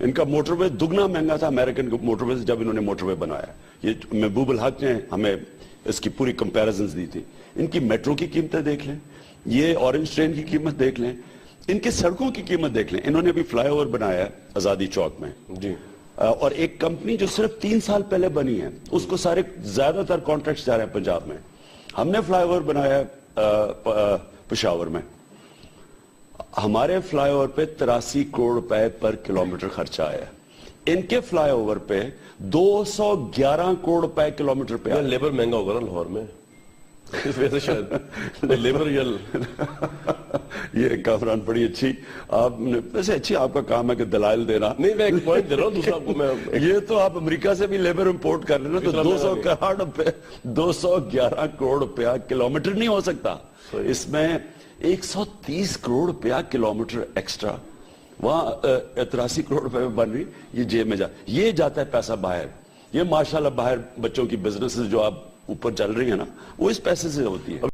ان کا موٹر وے دگنا مہنگا تھا امریکن موٹر وے سے جب انہوں نے موٹر وے بنایا. یہ محبوب الحق نے ہمیں اس کی پوری کمپیریزنز دی تھی. ان کی میٹرو کی قیمتیں دیکھ لیں, یہ اورنج ٹرین کی قیمت دیکھ لیں, ان کے سڑکوں کی قیمت دیکھ لیں. انہوں نے ابھی فلائی اوور بنایا ہے آزادی چوک میں جی, اور ایک کمپنی جو صرف 3 سال پہلے بنی ہے اس کو سارے زیادہ تر کانٹریکٹس جا رہے ہیں پنجاب میں. ہم نے فلائی اوور بنایا ہے پشاور میں, ہمارے فلائی اوور پہ 83 کروڑ روپے پر کلومیٹر خرچہ آیا ہے. ان کے فلائی اوور پہ 211 کروڑ روپے کلومیٹر پہ. لیبر مہنگا ہوگا نا لاہور میں اس وجہ سے شاید لیبر. یہ کامران بڑی اچھی آپ نے, ویسے اچھی آپ کا کام ہے کہ دلائل دینا. نہیں میں ایک پوائنٹ دے رہا ہوں دوسرا آپ کو میں. یہ تو آپ امریکہ سے بھی لیبر امپورٹ کر رہے ہیں تو 211 کروڑ روپیہ کلومیٹر نہیں ہو سکتا. اس میں 130 کروڑ روپیہ کلومیٹر ایکسٹرا, وہاں 83 کروڑ روپے بن رہی, یہ جیب میں یہ جاتا ہے پیسہ باہر. یہ ماشاءاللہ باہر بچوں کی بزنس جو آپ اوپر چل رہی ہیں نا, وہ اس پیسے سے ہوتی ہے.